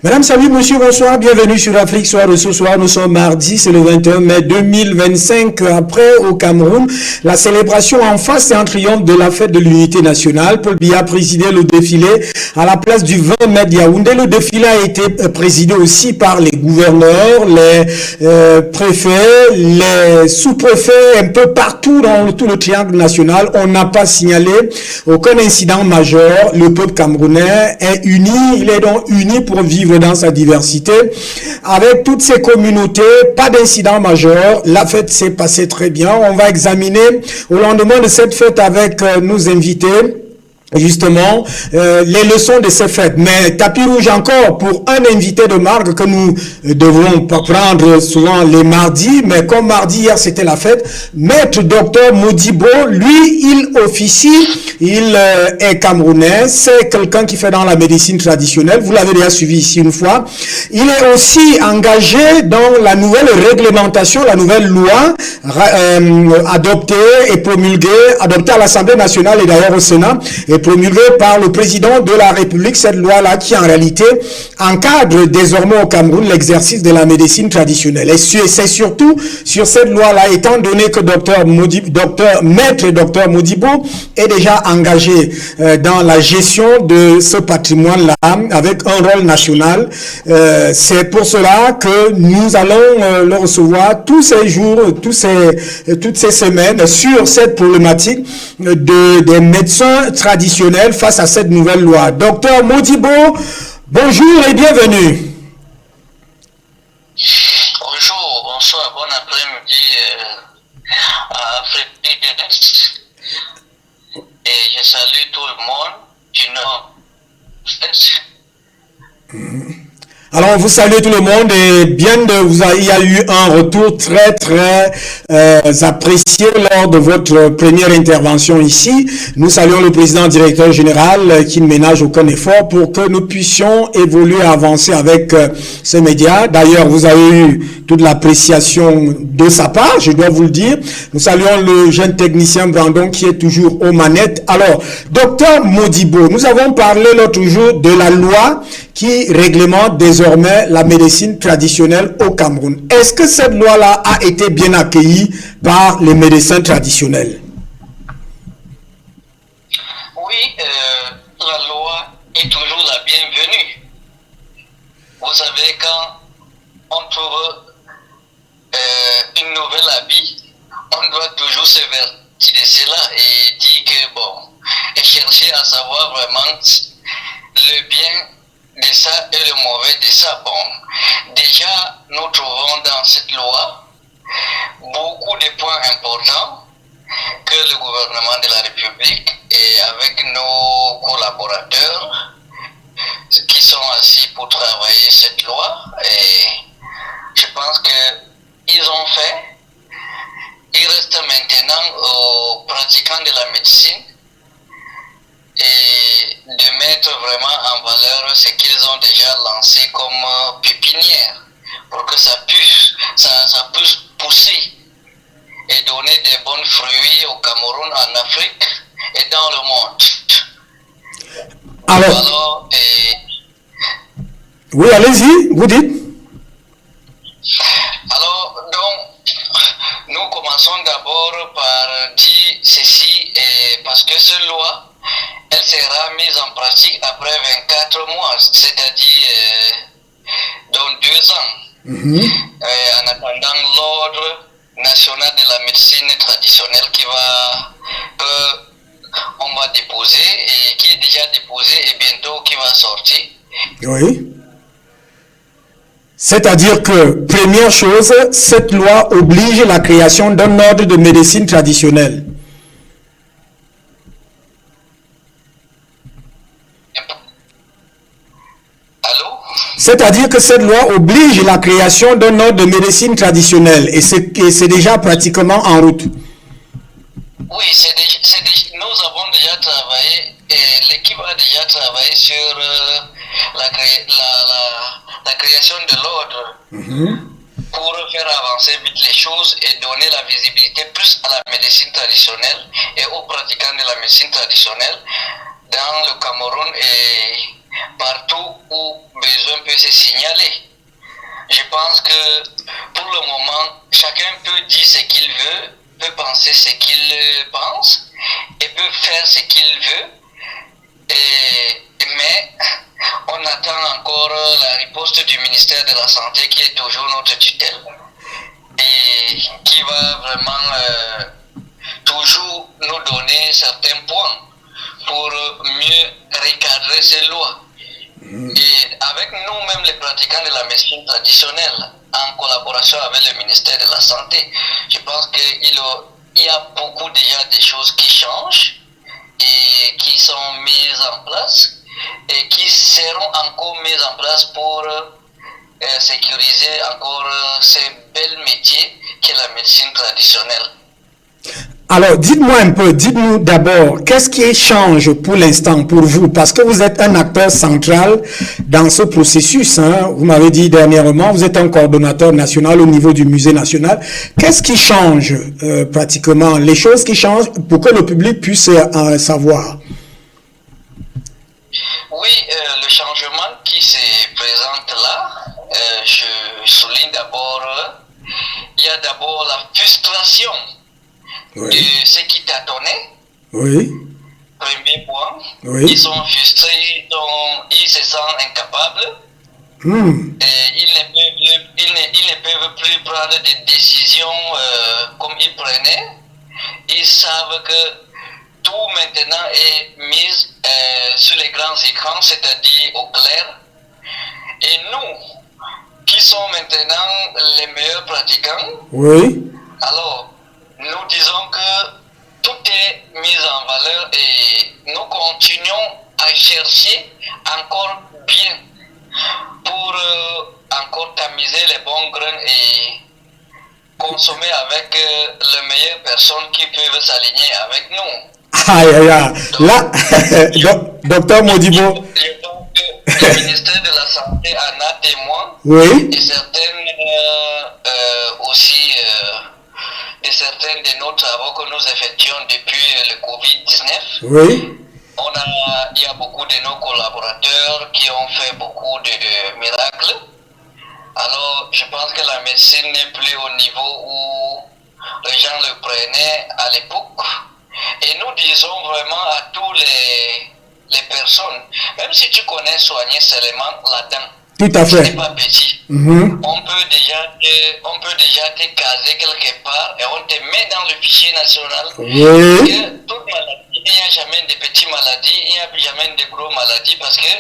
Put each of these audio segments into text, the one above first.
Madame, salut, monsieur, bonsoir, bienvenue sur Afrique Soir. Ce soir, nous sommes mardi, c'est le 21 mai 2025. Après, au Cameroun, la célébration en face et en triomphe de la fête de l'unité nationale. Paul Biya a présidé le défilé à la place du 20 mai de Yaoundé. Le défilé a été présidé aussi par les gouverneurs, les préfets, les sous-préfets, un peu partout dans tout le triangle national. On n'a pas signalé aucun incident majeur. Le peuple camerounais est uni, il est donc uni pour vivre dans sa diversité, avec toutes ces communautés, pas d'incident majeur. La fête s'est passée très bien. On va examiner au lendemain de cette fête avec nos invités justement les leçons de ces fêtes. Mais tapis rouge encore pour un invité de marque que nous devons prendre souvent les mardis, mais comme mardi hier c'était la fête, Maître Docteur Modibo, lui il officie, il est camerounais, c'est quelqu'un qui fait dans la médecine traditionnelle, vous l'avez déjà suivi ici une fois. Il est aussi engagé dans la nouvelle réglementation, la nouvelle loi adoptée et promulguée, adoptée à l'Assemblée nationale et d'ailleurs au Sénat, et promulguée par le président de la République, cette loi-là qui en réalité encadre désormais au Cameroun l'exercice de la médecine traditionnelle. Et c'est surtout sur cette loi-là, étant donné que Maître Docteur Modibo est déjà engagé dans la gestion de ce patrimoine-là avec un rôle national, c'est pour cela que nous allons le recevoir tous ces jours, toutes ces semaines sur cette problématique des médecins traditionnels face à cette nouvelle loi. Docteur Modibo, bonjour et bienvenue. Bonjour, bonsoir, bon après-midi à Afrique de l'Est. Et je salue tout le monde du Nord. Alors, on vous salue tout le monde et bien il y a eu un retour très apprécié lors de votre première intervention ici. Nous saluons le président directeur général qui ne ménage aucun effort pour que nous puissions évoluer, avancer avec ces médias. D'ailleurs, vous avez eu toute l'appréciation de sa part, je dois vous le dire. Nous saluons le jeune technicien Brandon qui est toujours aux manettes. Alors, docteur Modibo, nous avons parlé l'autre jour de la loi qui réglemente désormais la médecine traditionnelle au Cameroun. Est-ce que cette loi-là a été bien accueillie par les médecins traditionnels? Oui, la loi est toujours la bienvenue. Vous savez, quand on trouve une nouvelle habit, on doit toujours se vertir de cela et dire que bon, et chercher à savoir vraiment le bien de ça et le mauvais de ça. Bon, déjà, nous trouvons dans cette loi beaucoup de points importants que le gouvernement de la République et avec nos collaborateurs qui sont assis pour travailler cette loi, et je pense qu'ils ont fait. Il reste maintenant aux pratiquants de la médecine et de mettre vraiment en valeur ce qu'ils ont déjà lancé comme pépinière pour que ça puisse pousser et donner des bons fruits au Cameroun, en Afrique et dans le monde. Alors oui, allez-y, vous dites. Alors, donc, nous commençons d'abord par dire ceci, parce que cette loi, elle sera mise en pratique après 24 mois, c'est-à-dire dans 2 ans. En attendant l'ordre national de la médecine traditionnelle on va déposer et qui est déjà déposé et bientôt qui va sortir. Oui. C'est-à-dire que, première chose, cette loi oblige la création d'un ordre de médecine traditionnelle. Allô? C'est-à-dire que cette loi oblige la création d'un ordre de médecine traditionnelle et c'est déjà pratiquement en route. Oui, nous avons déjà travaillé, et l'équipe a déjà travaillé sur la création de l'ordre pour faire avancer vite les choses et donner la visibilité plus à la médecine traditionnelle et aux pratiquants de la médecine traditionnelle dans le Cameroun et partout où besoin peut se signaler. Je pense que pour le moment, chacun peut dire ce qu'il veut, peut penser ce qu'il pense et peut faire ce qu'il veut. Mais on attend encore la riposte du ministère de la Santé qui est toujours notre tutelle et qui va vraiment toujours nous donner certains points pour mieux recadrer ces lois. Et avec nous-mêmes, les pratiquants de la médecine traditionnelle, en collaboration avec le ministère de la Santé, je pense qu'il y a beaucoup déjà des choses qui changent et qui sont mises en place et qui seront encore mises en place pour sécuriser encore ces bels métiers qu'est la médecine traditionnelle. Alors, dites-moi un peu, dites-nous d'abord, qu'est-ce qui change pour l'instant pour vous? Parce que vous êtes un acteur central dans ce processus. Hein. Vous m'avez dit dernièrement, vous êtes un coordonnateur national au niveau du musée national. Qu'est-ce qui change pratiquement? Les choses qui changent pour que le public puisse savoir. Oui, le changement qui se présente là, je souligne d'abord, il y a d'abord la frustration. Oui. De ce qui tâtonnait. Oui. Premier point. Oui. Ils sont frustrés, ils se sentent incapables. Et ils ne peuvent plus prendre des décisions comme ils prenaient. Ils savent que tout maintenant est mis sur les grands écrans, c'est-à-dire au clair. Et nous, qui sommes maintenant les meilleurs pratiquants, oui. Alors, nous disons que tout est mis en valeur et nous continuons à chercher encore bien pour encore tamiser les bons grains et consommer avec les meilleures personnes qui peuvent s'aligner avec nous. Aïe, aïe, aïe. Là, docteur Modibo. Je pense que le ministère de la Santé en a témoin. Oui. Et certaines aussi... de certains de nos travaux que nous effectuons depuis le Covid-19. Oui. Il y a beaucoup de nos collaborateurs qui ont fait beaucoup de miracles. Alors, je pense que la médecine n'est plus au niveau où les gens le prenaient à l'époque. Et nous disons vraiment à tous les personnes, même si tu connais soigner seulement la dent, tout à fait. Ce n'est pas petit. On peut déjà te caser quelque part et on te met dans le fichier national. Oui. Parce que toute maladie, il n'y a jamais de petites maladies, il n'y a jamais de grosses maladies parce que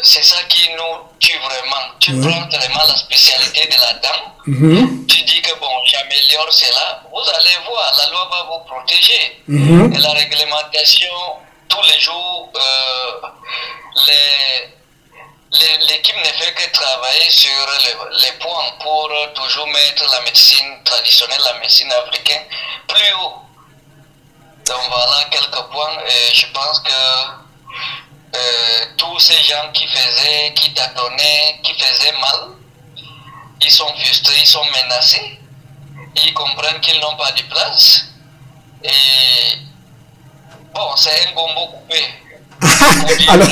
c'est ça qui nous tue vraiment. Tu prends vraiment la spécialité de la dent. Tu dis que bon, j'améliore cela. Vous allez voir, la loi va vous protéger. Et la réglementation, tous les jours, l'équipe ne fait que travailler sur les points pour toujours mettre la médecine traditionnelle, la médecine africaine, plus haut. Donc voilà quelques points. Et je pense que tous ces gens qui tâtonnaient, qui faisaient mal, ils sont frustrés, ils sont menacés. Ils comprennent qu'ils n'ont pas de place. Et bon, c'est un gombo coupé. Alors,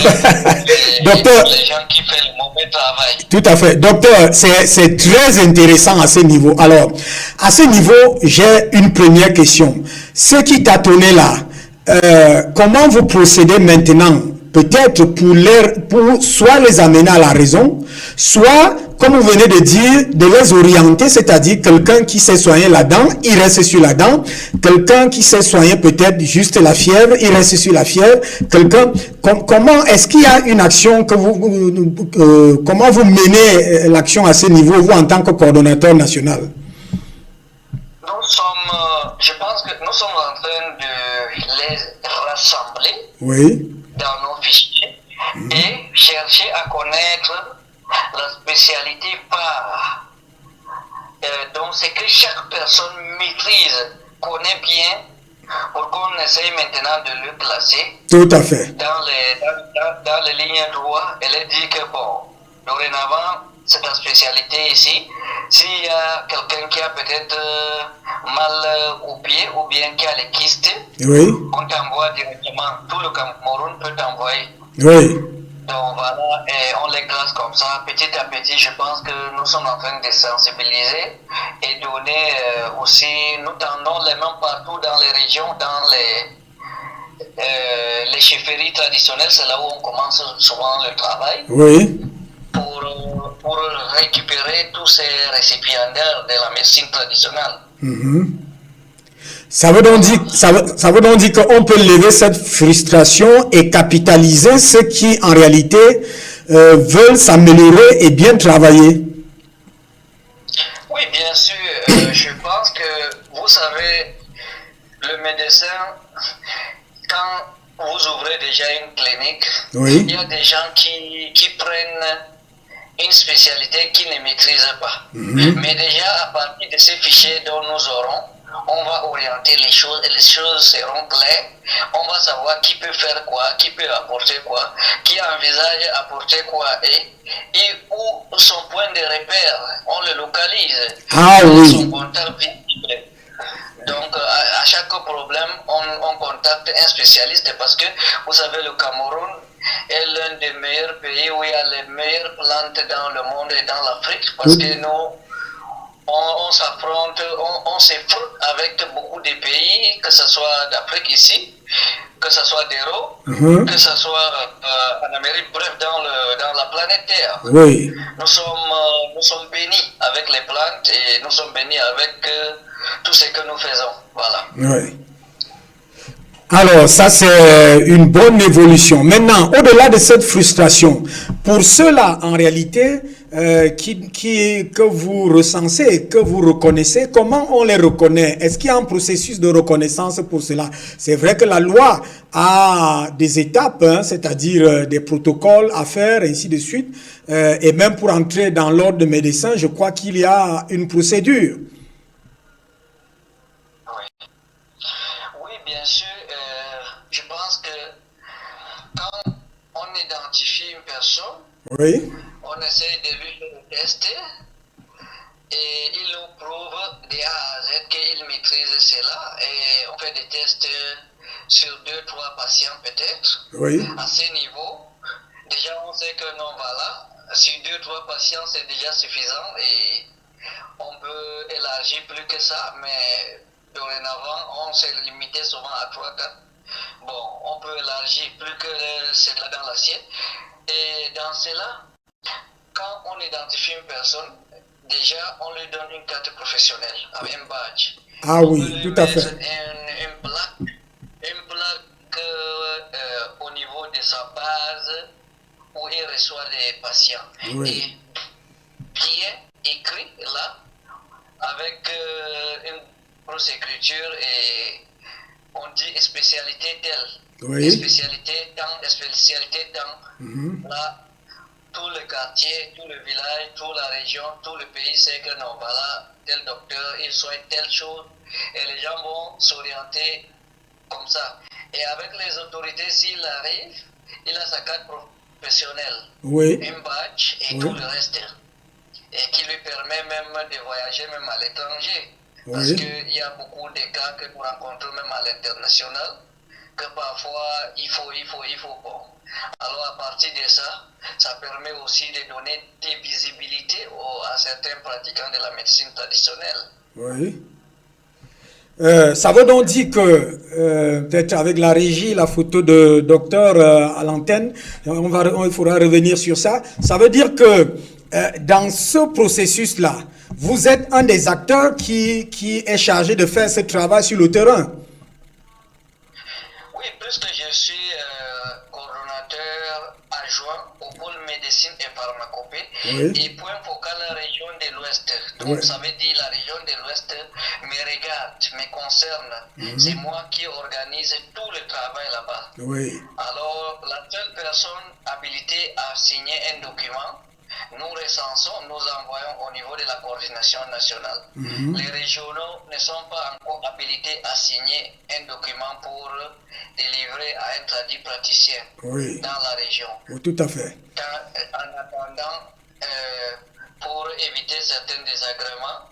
docteur, les gens qui font le mauvais travail. Tout à fait. Docteur, c'est très intéressant à ce niveau. Alors, à ce niveau, j'ai une première question. Ceux qui tâtonnaient là, comment vous procédez maintenant? Peut-être pour soit les amener à la raison, soit, comme vous venez de dire, de les orienter, c'est-à-dire quelqu'un qui s'est soigné la dent, il reste sur la dent. Quelqu'un qui s'est soigné peut-être juste la fièvre, il reste sur la fièvre. Comment est-ce qu'il y a une action que comment vous menez l'action à ce niveau, vous en tant que coordonnateur national? Je pense que nous sommes en train de les rassembler. Oui. Dans nos fichiers et chercher à connaître la spécialité par donc c'est que chaque personne maîtrise, connaît bien pour qu'on essaye maintenant de le classer. Tout à fait. Dans les lignes droits, elle dit que bon, dorénavant, c'est ta spécialité ici, S'il y a quelqu'un qui a peut-être mal au pied ou bien qui a les kystes, Oui. on t'envoie directement. Tout le Cameroun peut t'envoyer. Oui. Donc voilà, et on les classe comme ça. Petit à petit, je pense que nous sommes en train de sensibiliser et donner aussi, nous tendons les mains partout dans les régions, dans les chefferies traditionnelles. C'est là où on commence souvent le travail. Oui. Pour récupérer tous ces récipiendaires de la médecine traditionnelle. Ça veut donc dire, ça veut donc dire qu'on peut lever cette frustration et capitaliser ceux qui, en réalité, veulent s'améliorer et bien travailler. Oui, bien sûr. Je pense que, vous savez, le médecin, quand vous ouvrez déjà une clinique, Oui. il y a des gens qui prennent une spécialité qu'ils ne maîtrisent pas. Mais déjà, à partir de ces fichiers dont nous aurons, on va orienter les choses seront claires. On va savoir qui peut faire quoi, qui peut apporter quoi, qui envisage apporter quoi et où son point de repère, on le localise. Ah oui. Son contact visible. Donc, à chaque problème, on contacte un spécialiste parce que, vous savez, le Cameroun est l'un des meilleurs pays où il y a les meilleures plantes dans le monde et dans l'Afrique parce que nous, on s'affronte, on s'effronte avec beaucoup de pays, que ce soit d'Afrique ici, que ce soit d'Europe, que ce soit en Amérique, bref, dans la planète Terre. Oui. Nous sommes bénis avec les plantes et nous sommes bénis avec tout ce que nous faisons. Voilà. Oui. Alors, ça, c'est une bonne évolution. Maintenant, au-delà de cette frustration, pour ceux-là, en réalité, que vous recensez, que vous reconnaissez, comment on les reconnaît? Est-ce qu'il y a un processus de reconnaissance pour cela? C'est vrai que la loi a des étapes, hein, c'est-à-dire des protocoles à faire, ainsi de suite. Et même pour entrer dans l'ordre de médecin, je crois qu'il y a une procédure. Oui, bien sûr. Je pense que quand on identifie une personne, oui, on essaie de lui faire le test et il nous prouve de A à Z qu'il maîtrise cela et on fait des tests sur 2-3 patients peut-être. oui. À ce niveau, déjà on sait que non, voilà, sur 2-3 patients c'est déjà suffisant et on peut élargir plus que ça, mais dorénavant on s'est limité souvent à 3-4. Bon, on peut élargir plus que cela dans l'assiette. Et dans cela, quand on identifie une personne, déjà on lui donne une carte professionnelle, un badge. Ah on oui, tout à fait. Une plaque au niveau de sa base où il reçoit les patients. Oui. Et qui est écrit là avec une grosse écriture et on dit spécialité telle, oui. spécialité dans, là, tout le quartier, tout le village, toute la région, tout le pays sait que non, voilà, tel docteur, il souhaite telle chose, et les gens vont s'orienter comme ça. Et avec les autorités, s'il arrive, il a sa carte professionnelle, oui. un badge et tout le reste, et qui lui permet même de voyager même à l'étranger. Parce qu'il y a beaucoup de cas que nous rencontrons même à l'international, que parfois il faut. Bon. Alors à partir de ça, ça permet aussi de donner des visibilités à certains pratiquants de la médecine traditionnelle. Oui. Ça veut donc dire que, peut-être avec la régie, la photo de docteur à l'antenne, il faudra revenir sur ça. Ça veut dire que dans ce processus-là, vous êtes un des acteurs qui est chargé de faire ce travail sur le terrain. Oui, puisque je suis coordonnateur adjoint au pôle médecine et pharmacopée et point focal la région de l'Ouest. Donc ça veut dire la région de l'Ouest me regarde, me concerne. C'est moi qui organise tout le travail là-bas. Alors la seule personne habilitée à signer un document, nous recensons, nous envoyons au niveau de la coordination nationale. Les régionaux ne sont pas encore habilités à signer un document pour délivrer à un traduit praticien dans la région. Tout à fait. En attendant, pour éviter certains désagréments,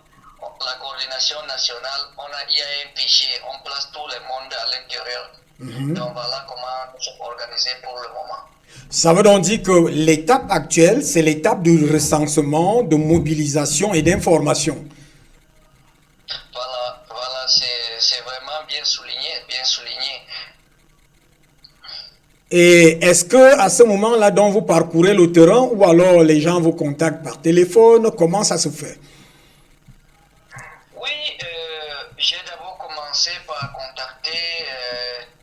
la coordination nationale, il y a un fichier, on place tout le monde à l'intérieur. Donc voilà comment nous sommes organisés pour le moment. Ça veut donc dire que l'étape actuelle, c'est l'étape du recensement, de mobilisation et d'information. Voilà, c'est vraiment bien souligné, bien souligné. Et est-ce que à ce moment-là, donc vous parcourez le terrain ou alors les gens vous contactent par téléphone? Comment ça se fait? Oui, j'ai d'abord commencé par contacter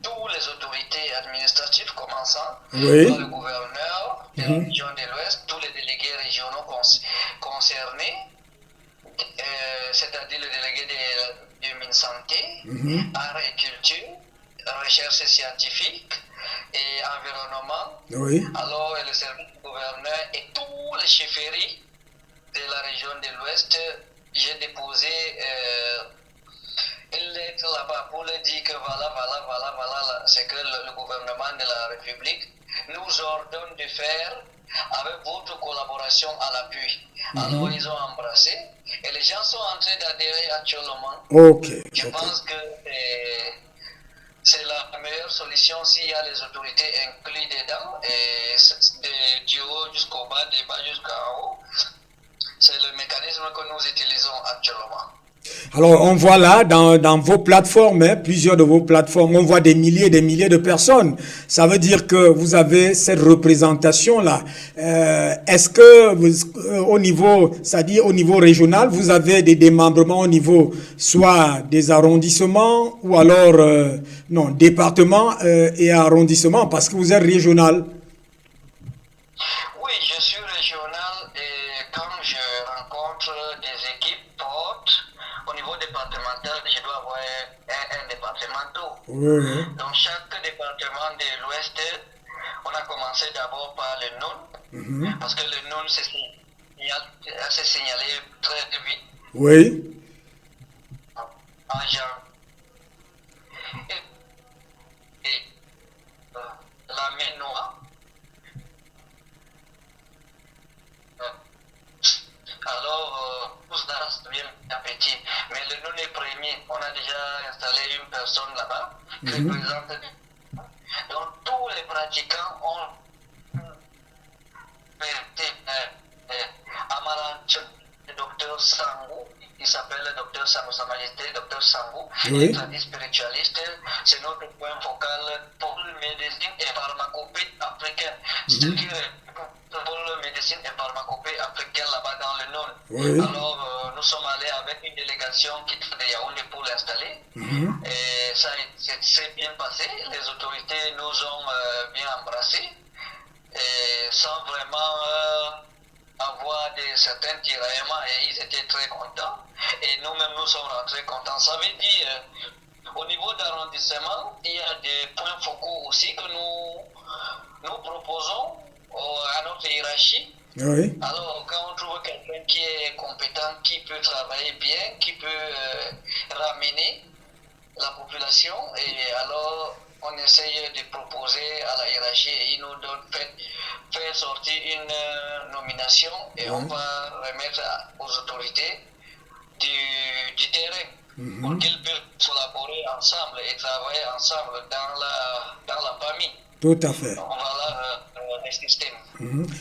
toutes les autorités administratives, commençant Oui. par le gouverneur de la région de l'Ouest, tous les délégués régionaux concernés, c'est-à-dire le délégué du MinSanté, art et culture, recherche scientifique et environnement. Oui. Alors, le service du gouverneur et tous les chefferies de la région de l'Ouest, j'ai déposé une lettre là-bas pour leur dire que voilà, c'est que le gouvernement de la République nous ordonne de faire avec votre collaboration à l'appui. Alors, ils ont embrassé et les gens sont en train d'adhérer actuellement. Ok. Je pense que c'est la meilleure solution s'il y a les autorités incluses dedans, et du haut jusqu'au bas, du bas jusqu'en haut. C'est le mécanisme que nous utilisons actuellement. Alors, on voit là, dans vos plateformes, hein, plusieurs de vos plateformes, on voit des milliers et des milliers de personnes. Ça veut dire que vous avez cette représentation-là. Est-ce que, au niveau, c'est-à-dire au niveau régional, vous avez des démembrements au niveau soit des arrondissements ou alors, non, départements et arrondissements, parce que vous êtes régional? Oui, je suis régional et quand je rencontre des équipes fortes, au niveau départemental, je dois avoir un départemental. Oui. Donc chaque département de l'Ouest, on a commencé d'abord par le NON, parce que le NON s'est signalé très vite. Oui. En genre. Et la main noire. Alors, tout ça, c'est bien appétit. Mais le nom est premier. On a déjà installé une personne là-bas qui représente. Donc, tous les pratiquants ont Amaranth, le docteur Sangou. Il s'appelle le docteur Sangou, Sa Majesté, docteur Sangou. Oui. Il est un spiritualiste. C'est notre point focal pour la médecine et pharmacopée africaine. Pour la médecine et pharmacopée africaine là-bas dans le Nord. Oui. Alors, nous sommes allés avec une délégation qui était de Yaoundé pour l'installer. Et ça s'est bien passé. Les autorités nous ont bien embrassés. Et sans vraiment avoir certains tiraillements, et ils étaient très contents. Et nous-mêmes, nous sommes rentrés contents. Ça veut dire, au niveau d'arrondissement, il y a des points focaux aussi que nous proposons à notre hiérarchie. Oui. Alors, quand on trouve quelqu'un qui est compétent, qui peut travailler bien, qui peut ramener la population, et alors on essaye de proposer à la hiérarchie et ils nous donnent faire sortir une nomination et on va remettre aux autorités du terrain pour qu'ils puissent collaborer ensemble et travailler ensemble dans la famille. Tout à fait. Donc voilà le système.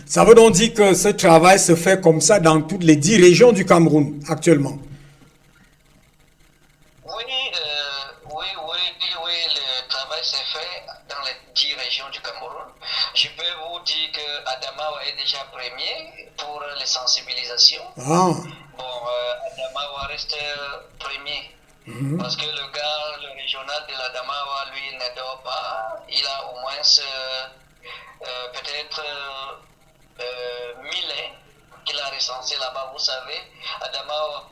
Ça veut donc dire que ce travail se fait comme ça dans toutes les 10 régions du Cameroun actuellement. Oui, le travail s'est fait dans les 10 régions du Cameroun. Je peux vous dire que Adamawa est déjà premier pour les sensibilisations. Ah. Bon, Adamawa reste premier. Parce que le régional de l'Adamawa, lui, ne dort pas. Il a au moins peut-être 1000 qu'il a recensé là-bas. Vous savez, Adamawa,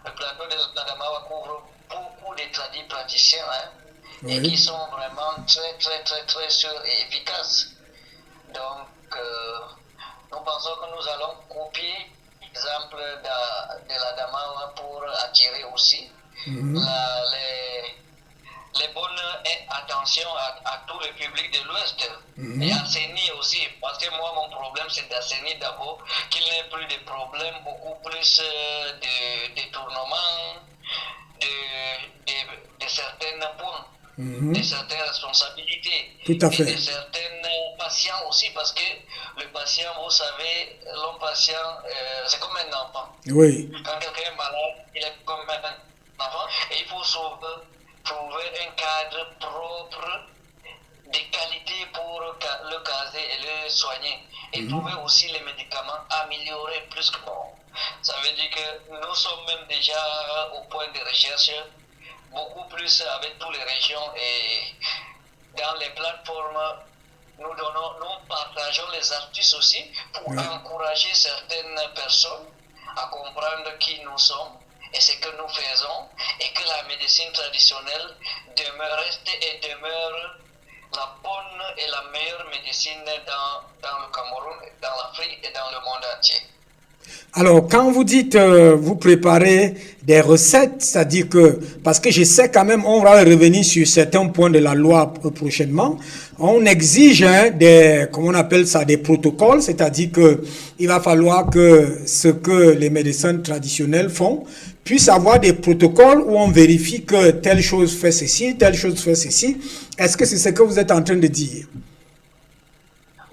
le plateau de l'Adamawa couvre beaucoup de praticiens et qui sont vraiment très sûrs et efficaces. Donc, nous pensons que nous allons copier l'exemple de l'Adamawa pour attirer aussi les bonnes attentions à tout le public de l'Ouest. Et assainir aussi, parce que moi, mon problème, c'est d'assainir d'abord, qu'il n'y ait plus de problèmes, beaucoup plus de détournements, de certains points, de certaines responsabilités, Tout à et fait. de certains patients aussi, parce que le patient, vous savez, l'homme patient, c'est comme un enfant. Oui, Quand quelqu'un est malade, il est comme un enfant, et il faut trouver un cadre propre de qualité pour le caser et le soigner. Et trouver aussi les médicaments améliorés plus que bon. Ça veut dire que nous sommes même déjà au point de recherche, beaucoup plus avec toutes les régions et dans les plateformes. Nous partageons les astuces aussi pour encourager certaines personnes à comprendre qui nous sommes et ce que nous faisons et que la médecine traditionnelle reste et demeure la bonne et la meilleure médecine dans le Cameroun, dans l'Afrique et dans le monde entier. Alors, quand vous dites vous préparez des recettes, c'est-à-dire que, parce que je sais quand même, on va revenir sur certains points de la loi prochainement, on exige des, comment on appelle ça, des protocoles, c'est-à-dire que il va falloir que ce que les médecins traditionnels font puisse avoir des protocoles où on vérifie que telle chose fait ceci, telle chose fait ceci. Est-ce que c'est ce que vous êtes en train de dire?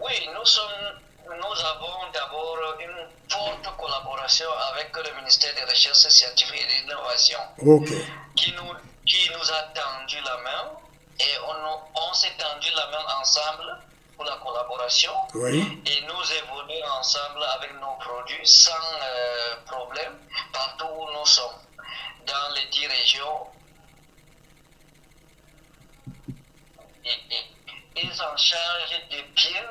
Oui, nous avons d'abord une forte collaboration avec le ministère des Recherches scientifiques et de l'Innovation, Ok. qui nous a tendu la main et on s'est tendu la main ensemble pour la collaboration Oui. et nous évoluons ensemble avec nos produits sans problème partout où nous sommes, dans les 10 régions. Ils en charge de bien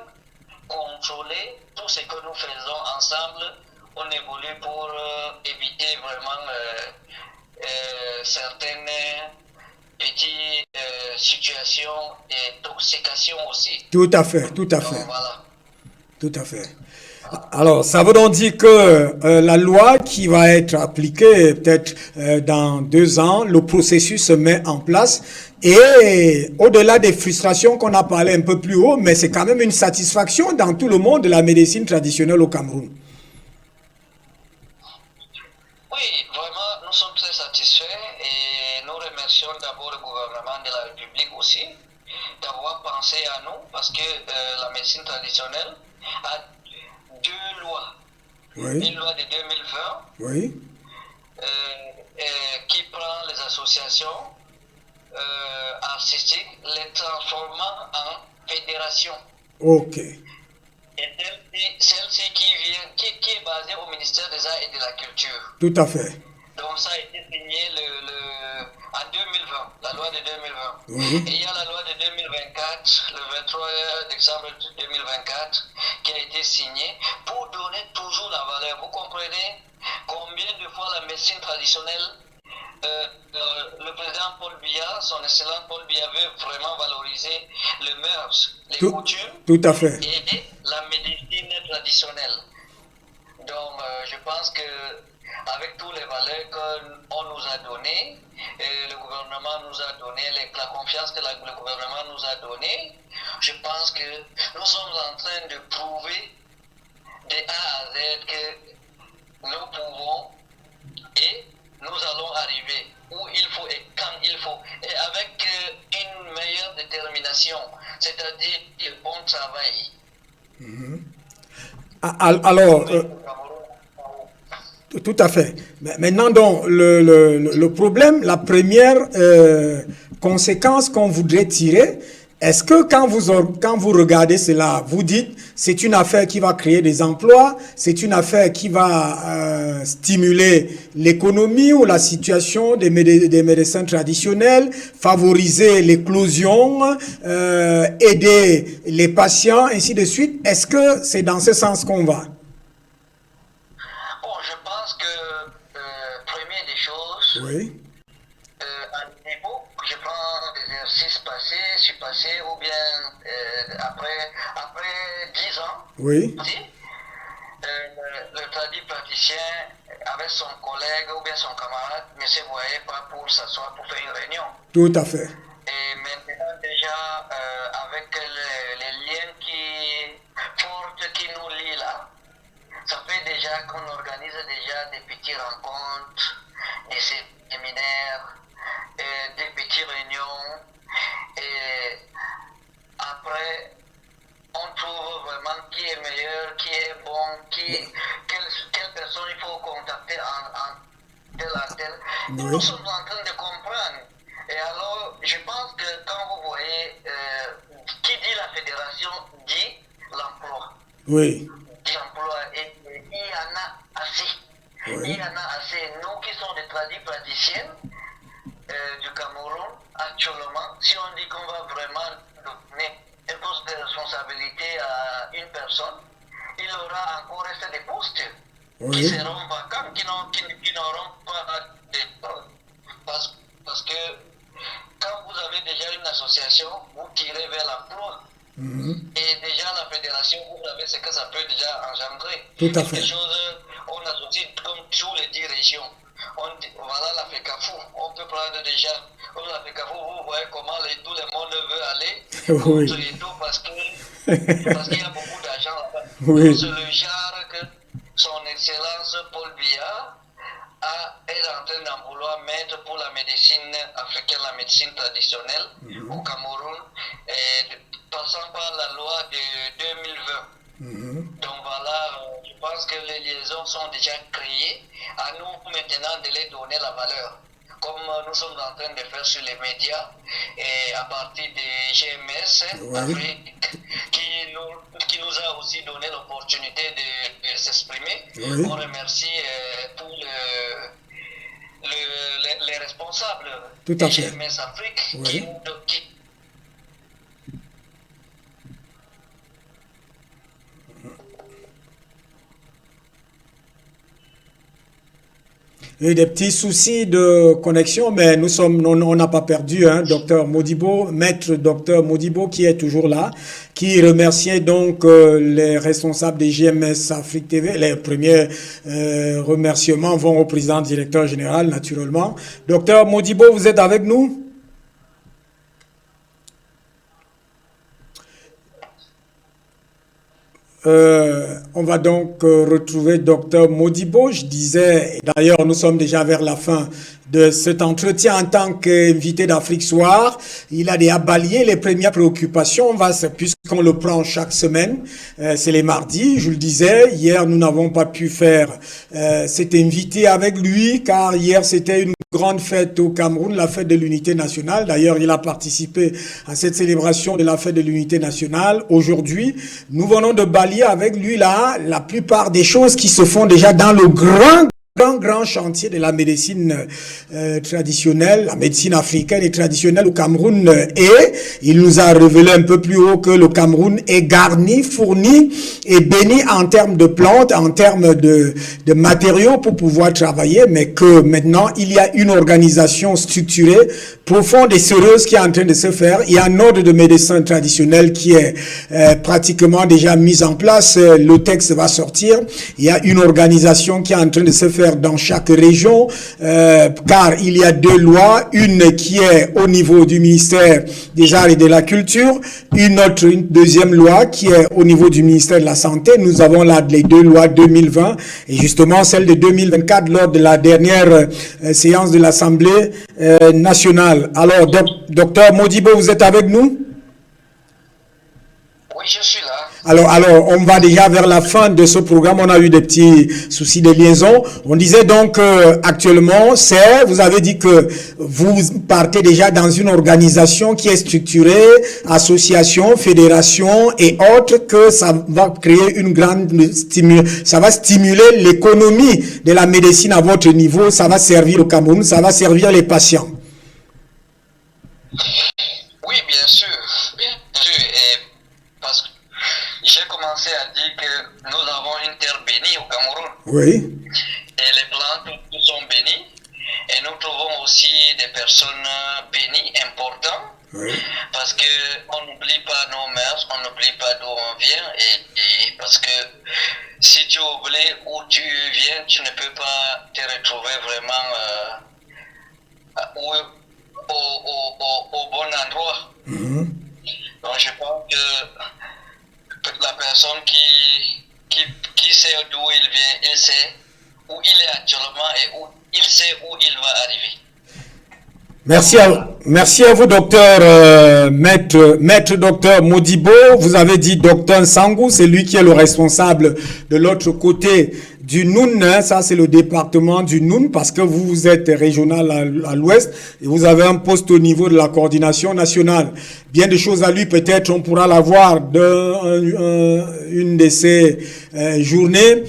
contrôler tout ce que nous faisons ensemble. On évolue pour éviter vraiment certaines petites situations d'intoxication aussi. Tout à fait, tout à fait. Donc voilà. Tout à fait. Alors, ça veut donc dire que la loi qui va être appliquée peut-être dans 2 ans, le processus se met en place et au-delà des frustrations qu'on a parlé un peu plus haut, mais c'est quand même une satisfaction dans tout le monde de la médecine traditionnelle au Cameroun. Oui, vraiment, nous sommes très satisfaits et nous remercions d'abord le gouvernement de la République aussi d'avoir pensé à nous parce que la médecine traditionnelle a 2 lois. Oui, Une loi de 2020 oui, qui prend les associations artistiques, les transformant en fédérations. ok, Et celle-ci qui est basée au ministère des Arts et de la Culture. tout à fait. Donc ça a été signé en 2020, la loi de 2020. Oui, Et il y a la loi de 2024, le 23 décembre 2024, qui a été signée pour donner toujours la valeur. Vous comprenez combien de fois la médecine traditionnelle, le président Paul Biya, son excellent Paul Biya, veut vraiment valoriser les mœurs, les coutumes tout à fait. et la médecine traditionnelle. Donc, je pense que avec toutes les valeurs qu'on nous a données, le gouvernement nous a donné, la confiance que le gouvernement nous a donnée, je pense que nous sommes en train de prouver de A à Z que nous pouvons et nous allons arriver où il faut et quand il faut, et avec une meilleure détermination, c'est-à-dire le bon travail. Alors, tout à fait. Maintenant, donc, le problème, la première conséquence qu'on voudrait tirer, est-ce que quand vous regardez cela, vous dites c'est une affaire qui va créer des emplois, c'est une affaire qui va stimuler l'économie ou la situation des médecins traditionnels, favoriser l'éclosion, aider les patients, ainsi de suite. Est-ce que c'est dans ce sens qu'on va? Bon, je pense que, première des choses, Oui. à niveau, je prends des exercices passés, surpassés, ou bien après 10 ans, Oui. le praticien avec son collègue ou bien son camarade ne se voyait pas pour s'asseoir pour faire une réunion. Tout à fait. Nous sommes en train de comprendre. Et alors, je pense que quand vous voyez qui dit la fédération dit l'emploi. Oui. Dit l'emploi. Et il y en a assez. Oui. Il y en a assez. Nous qui sommes des praticiennes du Cameroun, actuellement, si on dit qu'on va vraiment donner un poste de responsabilité à une personne, il aura encore resté des postes qui seront vacants, qui n'auront pas de... Parce que quand vous avez déjà une association, vous tirez vers l'emploi. Et déjà la fédération, vous savez ce que ça peut déjà engendrer. Tout à fait. Quelque chose, on associe comme tous les 10 régions. Voilà la FECAFOU. On peut prendre déjà comme la FECAFOU, vous voyez comment tout le monde veut aller contre les taux parce qu'il y a beaucoup d'argent là-bas. Oui. C'est le genre que son Excellence Paul Biya est en train d'en vouloir mettre pour la médecine africaine, la médecine traditionnelle au Cameroun, passant par la loi de 2020. Donc voilà, je pense que les liaisons sont déjà créées. À nous maintenant de les donner la valeur. Comme nous sommes en train de faire sur les médias, et à partir de GMS Afrique, qui nous a aussi donné l'opportunité de s'exprimer. On remercie pour les responsables de GMS Afrique qui Il y a eu des petits soucis de connexion, mais on n'a pas perdu, hein, docteur Modibo, maître docteur Modibo qui est toujours là, qui remerciait donc les responsables des GMS Afrique TV. Les premiers remerciements vont au président directeur général, naturellement. Docteur Modibo, vous êtes avec nous? On va donc retrouver docteur Modibo. Je disais, d'ailleurs, nous sommes déjà vers la fin de cet entretien en tant qu'invité d'Afrique Soir. Il a déjà balayé les premières préoccupations, puisqu'on le prend chaque semaine. C'est les mardis, je le disais. Hier, nous n'avons pas pu faire cet invité avec lui, car hier, c'était une grande fête au Cameroun, la fête de l'unité nationale. D'ailleurs, il a participé à cette célébration de la fête de l'unité nationale. Aujourd'hui, nous venons de balayer avec lui là la plupart des choses qui se font déjà dans le grand chantier de la médecine traditionnelle, la médecine africaine et traditionnelle au Cameroun. Et il nous a révélé un peu plus haut que le Cameroun est garni, fourni et béni en termes de plantes, en termes de matériaux pour pouvoir travailler, mais que maintenant il y a une organisation structurée, profonde et sérieuse qui est en train de se faire. Il y a un ordre de médecin traditionnel qui est pratiquement déjà mis en place. Le texte va sortir. Il y a une organisation qui est en train de se faire dans chaque région, car il y a deux lois, une qui est au niveau du ministère des Arts et de la Culture, une deuxième loi qui est au niveau du ministère de la Santé. Nous avons là les deux lois 2020 et justement celle de 2024 lors de la dernière séance de l'Assemblée nationale. Alors, docteur Modibo, vous êtes avec nous? Oui, je suis là. Alors, on va déjà vers la fin de ce programme. On a eu des petits soucis de liaison. On disait donc actuellement, vous avez dit que vous partez déjà dans une organisation qui est structurée, association, fédération et autres, que ça va créer une grande ça va stimuler l'économie de la médecine à votre niveau. Ça va servir le Cameroun, ça va servir les patients. Oui, bien sûr. Parce que j'ai commencé à dire que nous avons une terre bénie au Cameroun. Oui. Et les plantes sont bénies. Et nous trouvons aussi des personnes bénies, importantes. Oui. Parce qu'on n'oublie pas nos mœurs, on n'oublie pas d'où on vient. Et parce que si tu oublies où tu viens, tu ne peux pas te retrouver vraiment au bon endroit. Donc je pense que la personne qui sait d'où il vient, il sait où il est actuellement et où il sait où il va arriver. Merci à vous, docteur, maître docteur Modibo. Vous avez dit docteur Sangou, c'est lui qui est le responsable de l'autre côté du Noun, hein, ça c'est le département du Noun, parce que vous êtes régional à l'ouest et vous avez un poste au niveau de la coordination nationale. Bien de choses à lui, peut-être on pourra l'avoir une de ces journées.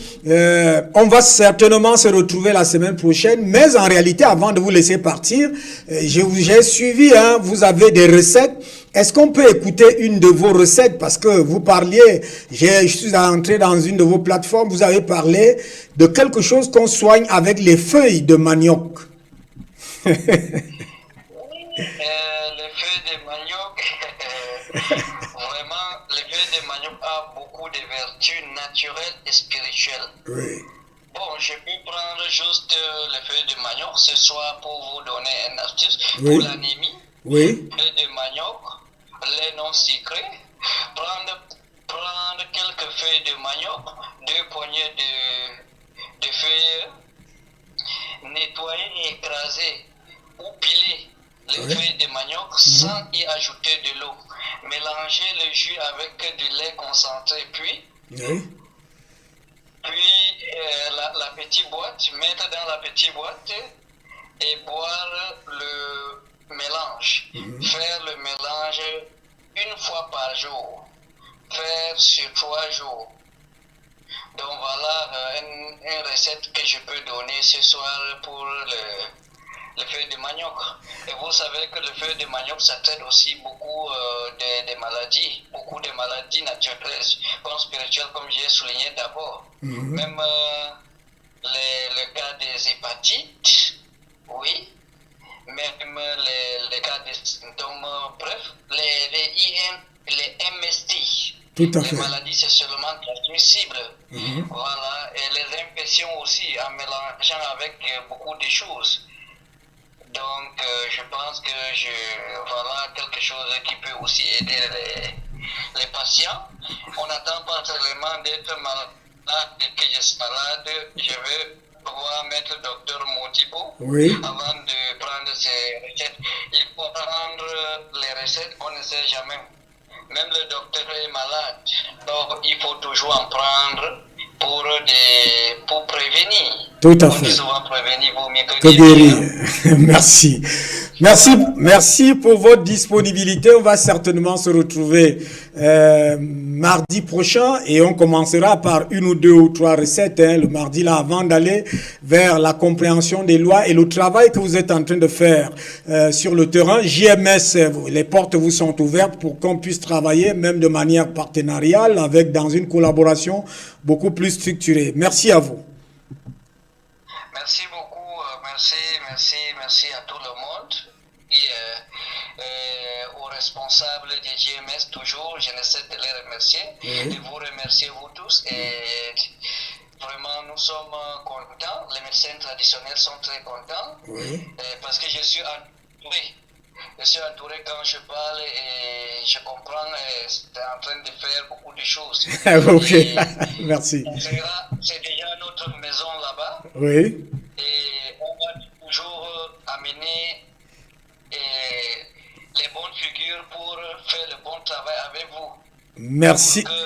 On va certainement se retrouver la semaine prochaine, mais en réalité, avant de vous laisser partir, j'ai suivi, hein, vous avez des recettes. Est-ce qu'on peut écouter une de vos recettes? Parce que vous parliez, je suis entré dans une de vos plateformes, vous avez parlé de quelque chose qu'on soigne avec les feuilles de manioc. Les feuilles de manioc, vraiment, les feuilles de manioc ont beaucoup de vertus naturelles et spirituelles. Oui. Bon, je peux prendre juste les feuilles de manioc ce soir pour vous donner une astuce Oui. pour l'anémie. Oui. Feuilles de manioc, lait non sucré, prendre quelques feuilles de manioc, 2 poignées de feuilles, nettoyer et écraser ou piler les feuilles de manioc sans y ajouter de l'eau. Mélanger le jus avec du lait concentré, puis la petite boîte, mettre dans la petite boîte et boire le mélange. Faire le mélange une fois par jour. Faire sur 3 jours. Donc voilà une recette que je peux donner ce soir pour le feuille de manioc. Et vous savez que le feuille de manioc, ça traite aussi beaucoup de maladies, beaucoup de maladies naturelles, comme spirituelles, comme j'ai souligné d'abord. Même le cas des hépatites, oui, même les cas des symptômes, bref, les MST. Tout à fait. Les maladies, c'est seulement transmissible. Voilà, et les infections aussi, en mélangeant avec beaucoup de choses. Donc, je pense que voilà quelque chose qui peut aussi aider les patients. On n'attend pas seulement d'être malade, que je suis malade. Je veux pouvoir mettre le docteur Modibo avant de prendre ces recettes. Il faut prendre les recettes, on ne sait jamais. Même le docteur est malade. Donc, il faut toujours en prendre pour prévenir. Tout à On fait. dit souvent prévenir vaut mieux Que guérir. Merci. Merci pour votre disponibilité. On va certainement se retrouver mardi prochain et on commencera par 1 ou 2 ou 3 recettes le mardi là avant d'aller vers la compréhension des lois et le travail que vous êtes en train de faire sur le terrain. JMS, les portes vous sont ouvertes pour qu'on puisse travailler même de manière partenariale avec dans une collaboration beaucoup plus structurée. Merci à vous. Merci beaucoup, merci à tout le monde et aux responsables des GMS toujours, je ne sais de les remercier, de vous remercier vous tous et vraiment nous sommes contents, les médecins traditionnels sont très contents parce que je suis entouré. Je suis entouré quand je parle et je comprends et c'est en train de faire beaucoup de choses. Ok, merci. C'est déjà notre maison là-bas. Oui. Et on va toujours amener les bonnes figures pour faire le bon travail avec vous. Merci. Pour que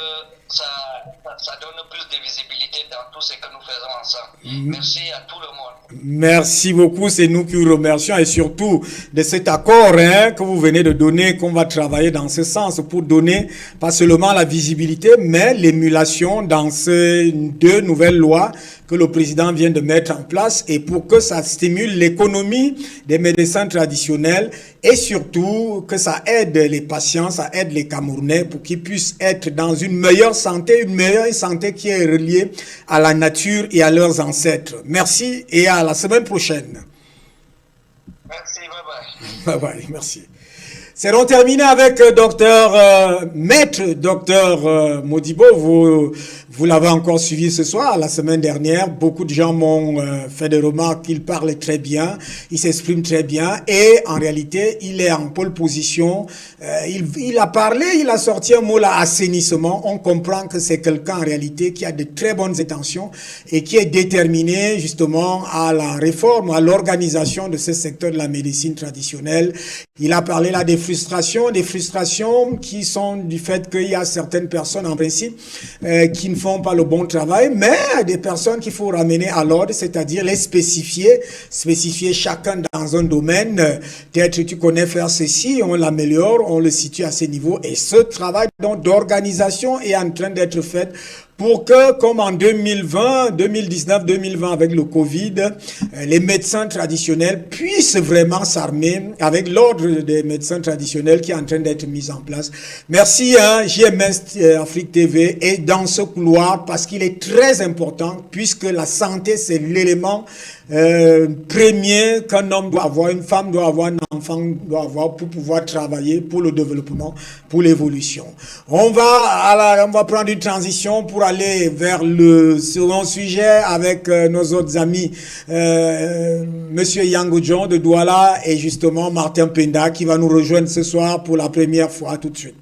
ça donne plus de visibilité dans tout ce que nous faisons ensemble. Merci à tout le monde. Merci beaucoup, c'est nous qui vous remercions et surtout de cet accord que vous venez de donner, qu'on va travailler dans ce sens pour donner pas seulement la visibilité, mais l'émulation dans ces 2 nouvelles lois que le président vient de mettre en place et pour que ça stimule l'économie des médecins traditionnels et surtout que ça aide les patients, ça aide les Camerounais pour qu'ils puissent être dans une meilleure santé qui est reliée à la nature et à leurs ancêtres. Merci et à la semaine prochaine. Merci, bye bye. Bye bye, merci. Serons terminés avec Maître Docteur Modibo. Vous l'avez encore suivi ce soir, la semaine dernière. Beaucoup de gens m'ont fait des remarques qu'il parle très bien, il s'exprime très bien et en réalité, il est en pole position. Il a parlé, il a sorti un mot là, assainissement. On comprend que c'est quelqu'un en réalité qui a de très bonnes intentions et qui est déterminé justement à la réforme, à l'organisation de ce secteur de la médecine traditionnelle. Il a parlé là des des frustrations qui sont du fait qu'il y a certaines personnes en principe qui ne font pas le bon travail, mais des personnes qu'il faut ramener à l'ordre, c'est-à-dire les spécifier chacun dans un domaine. Peut-être tu connais faire ceci, on l'améliore, on le situe à ce niveau. Et ce travail donc d'organisation est en train d'être fait pour que, comme en 2020, 2019, 2020 avec le Covid, les médecins traditionnels puissent vraiment s'armer avec l'ordre des médecins traditionnels qui est en train d'être mis en place. Merci, JMS Afrique TV est dans ce couloir parce qu'il est très important puisque la santé, c'est l'élément premier qu'un homme doit avoir, une femme doit avoir, un enfant doit avoir pour pouvoir travailler pour le développement, pour l'évolution. On va prendre une transition pour aller vers le second sujet avec nos autres amis, Monsieur Yango John de Douala et justement Martin Penda qui va nous rejoindre ce soir pour la première fois tout de suite.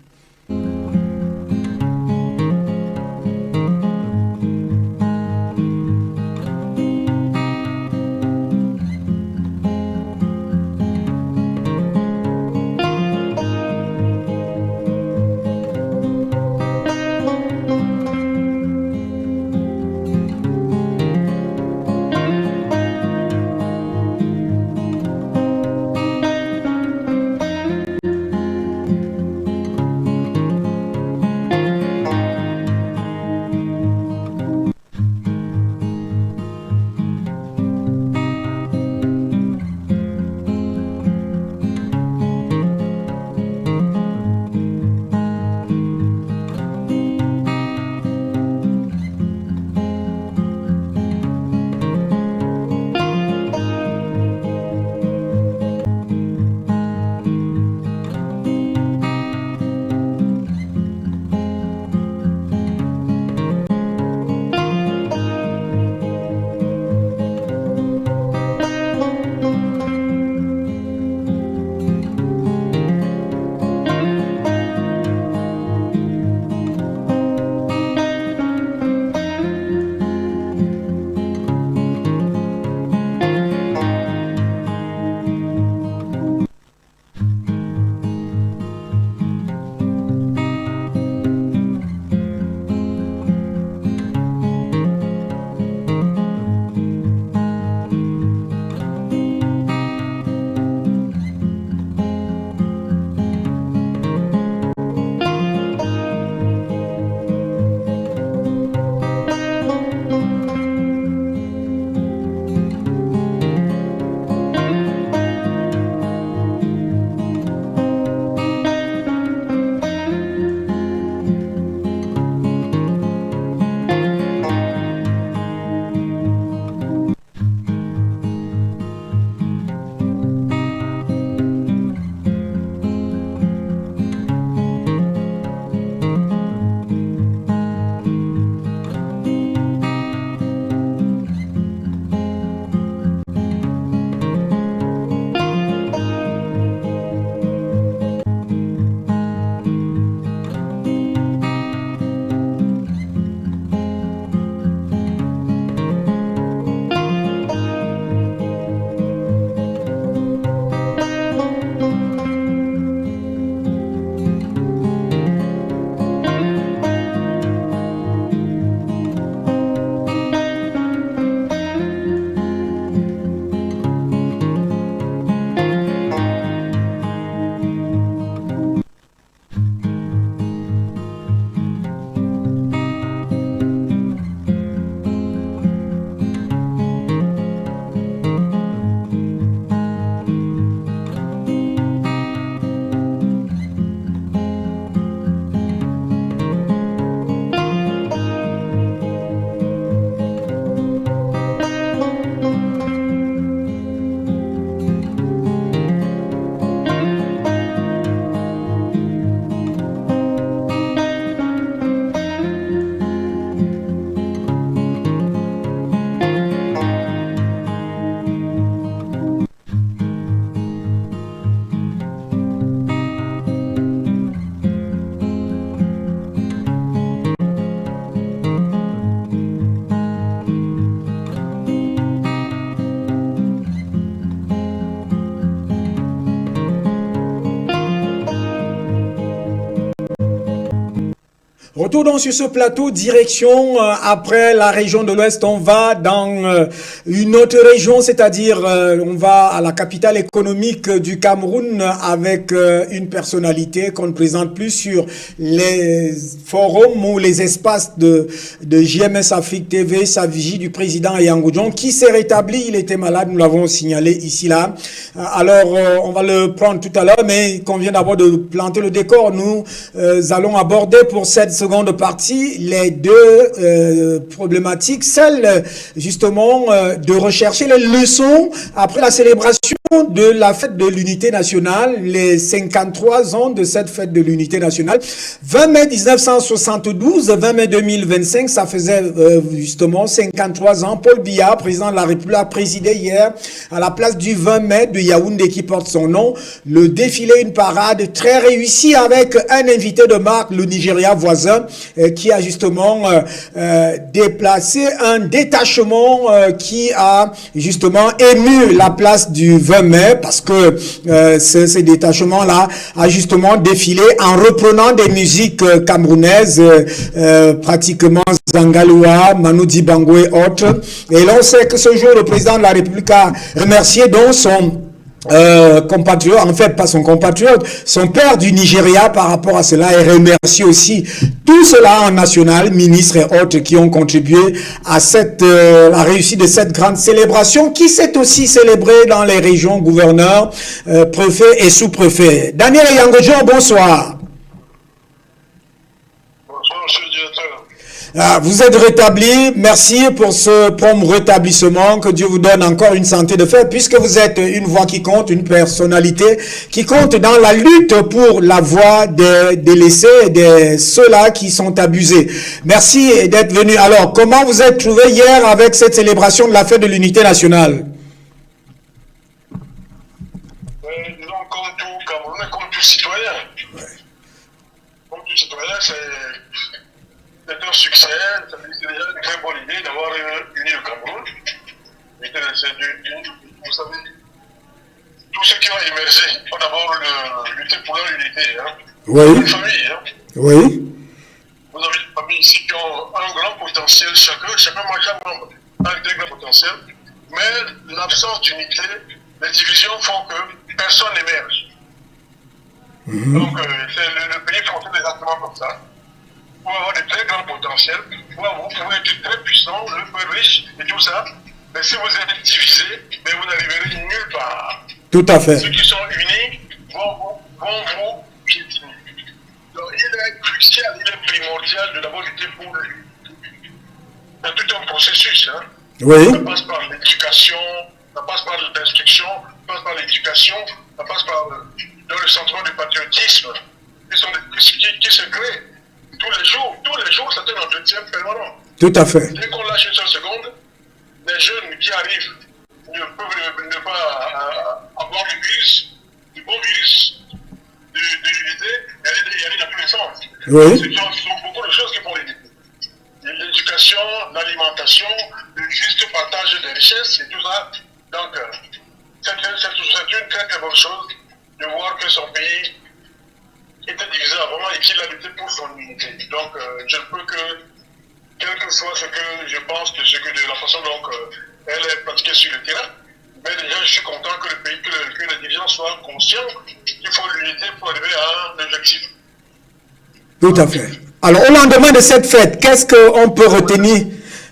Retour donc sur ce plateau, direction après la région de l'Ouest, on va dans une autre région, c'est-à-dire on va à la capitale économique du Cameroun avec une personnalité qu'on ne présente plus sur les forums ou les espaces de JMS Afrique TV, sa vigie du président Yango Djon, qui s'est rétabli, il était malade, nous l'avons signalé ici là. Alors on va le prendre tout à l'heure, mais il convient d'abord de planter le décor. Nous allons aborder pour cette seconde partie les deux problématiques, celle justement de rechercher les leçons après la célébration de la fête de l'unité nationale, les 53 ans de cette fête de l'unité nationale. 20 mai 1972, 20 mai 2025, ça faisait justement 53 ans. Paul Biya, président de la République, a présidé hier à la place du 20 mai de Yaoundé qui porte son nom, le défilé, une parade très réussie avec un invité de marque, le Nigeria voisin, qui a justement déplacé un détachement qui a justement ému la place du 20 mai parce que ce détachement-là a justement défilé en reprenant des musiques camerounaises, pratiquement Zangaloua, Manu Dibango et autres. Et l'on sait que ce jour, le président de la République a remercié donc son compatriote, en fait pas son compatriote, son père du Nigeria par rapport à cela, et remercie aussi tout cela en national, ministres et autres qui ont contribué à la réussite de cette grande célébration qui s'est aussi célébrée dans les régions, gouverneurs, préfets et sous-préfets. Daniel Yango Djon, bonsoir. Bonsoir, monsieur le directeur. Vous êtes rétabli, merci pour ce prompt rétablissement, que Dieu vous donne encore une santé de fer, puisque vous êtes une voix qui compte, une personnalité qui compte dans la lutte pour la voix des délaissés, de ceux-là qui sont abusés. Merci d'être venu. Alors, comment vous êtes trouvé hier avec cette célébration de la fête de l'unité nationale? Disons, comme tout Camerounais, comme tout citoyen. Ouais. Comme tout citoyen, c'est un succès, c'est déjà une très bonne idée d'avoir uni le Cameroun. Vous savez, tous ceux qui ont émergé ont d'abord lutté pour leur unité. Hein. Oui. Une famille. Hein. Oui. Vous avez des familles ici qui ont un grand potentiel, chacun membre a un très grand potentiel, mais l'absence d'unité, les divisions font que personne n'émerge. Donc, le pays fonctionne exactement comme ça. Vous pouvez avoir de très grands potentiels, vous pouvez être très puissant, vous pouvez être riche et tout ça, mais si vous êtes divisé, vous n'arriverez nulle part. Tout à fait. Ceux qui sont unis vont vous piétiner. Donc il est crucial, il est primordial de d'abord lutter pour lui. C'est tout un processus. Hein. Oui. Ça passe par l'éducation, ça passe par l'instruction, ça passe par l'éducation, ça passe par le sentiment de patriotisme qui se crée. Tous les jours, c'est un entretien permanent. Tout à fait. Dès qu'on lâche une seule seconde, les jeunes qui arrivent ne peuvent ne pas avoir du bon virus de l'unité, il y a dans tous les sens. Oui. Ce sont beaucoup de choses qui vont aider. L'éducation, l'alimentation, le juste partage des richesses et tout ça. Donc, c'est une très très bonne chose de voir que son pays était divisé avant et qu'il a lutté pour son unité. Donc, je ne peux que, quel que soit ce que je pense de la façon dont elle est pratiquée sur le terrain, mais déjà, je suis content que le pays, que les dirigeants soient conscients qu'il faut l'unité pour arriver à un objectif. Tout à fait. Alors, au lendemain de cette fête, qu'est-ce qu'on peut retenir?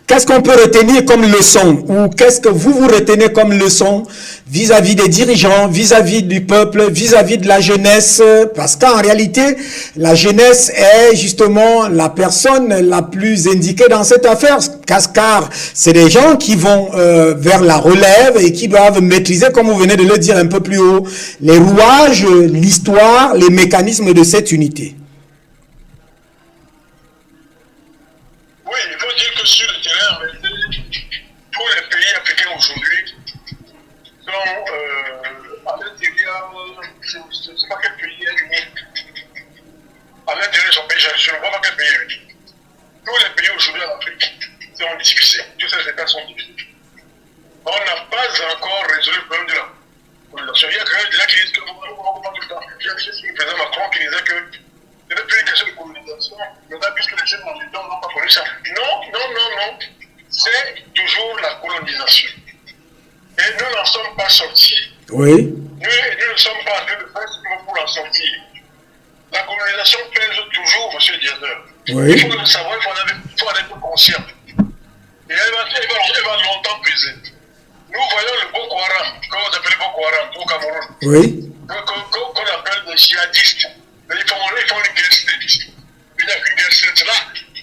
Qu'est-ce qu'on peut retenir comme leçon? Ou qu'est-ce que vous retenez comme leçon vis-à-vis des dirigeants, vis-à-vis du peuple, vis-à-vis de la jeunesse? Parce qu'en réalité, la jeunesse est justement la personne la plus indiquée dans cette affaire. Car c'est des gens qui vont vers la relève et qui doivent maîtriser, comme vous venez de le dire un peu plus haut, les rouages, l'histoire, les mécanismes de cette unité. Oui, il faut dire que sur le terrain, tous les pays africains aujourd'hui sont à l'intérieur, je ne sais pas quel pays est unique. À l'intérieur de son pays, je ne vois pas quel pays est unique. Tous les pays aujourd'hui en Afrique sont divisés. Tous ces États sont divisés. On n'a pas encore résolu le problème de la population. Il y a quand même des gens qui disent que tout le temps. J'ai vu le président Macron qui disait que ce n'est plus une question de colonisation. Maintenant, puisque les jeunes n'ont pas connu ça. Non. C'est toujours la colonisation. Et nous n'en sommes pas sortis. Oui. Nous ne sommes pas en train de faire ce qu'il faut pour en sortir. La colonisation pèse toujours, M. Diazer. Oui. Il faut le savoir, il faut en être conscient. Et elle va longtemps peser. Nous voyons le Boko Haram, que vous appelez Boko Haram au Cameroun, Oui. qu'on appelle des djihadistes. Mais ils font une guerre state. Il n'y a qu'une guerre state là.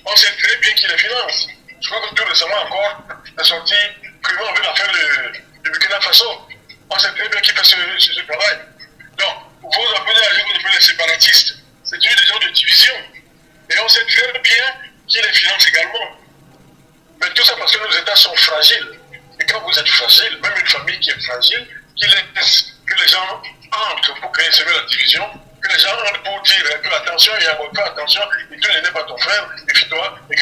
On sait très bien qui les finance. Je crois que tout récemment encore, est sorti, comment on veut la faire le Burkina Faso. On sait très bien qui fait ce travail. Donc, vous appelez les séparatistes. C'est une question de division. Et on sait très bien qui les finance également. Mais tout ça parce que nos États sont fragiles. Et quand vous êtes fragile, même une famille qui est fragile, qui laisse que les gens entrent pour créer la division, que les gens entrent pour dire un peu attention, il y a un peu attention, et tu n'es pas ton frère, méfie-toi, et que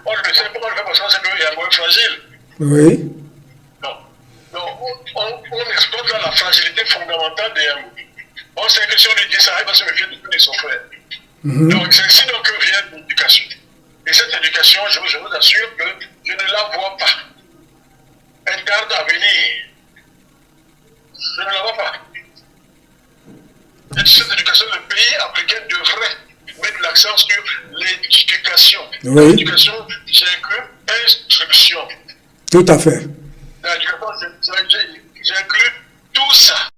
on le fait, pourquoi on le fait parce que c'est qu'il y a un peu fragile. Oui. Donc, on exploite là la fragilité fondamentale des MO. On sait que si on lui dit ça, il va se méfier de tous les son frère. Donc, c'est ici donc que vient l'éducation. Et cette éducation, je vous assure que je ne la vois pas. Elle tarde à venir. Je ne la vois pas. Et cette éducation, le pays africain devrait mettre l'accent sur l'éducation. Oui. L'éducation, j'inclus instruction. Tout à fait. L'éducation, j'inclus tout ça.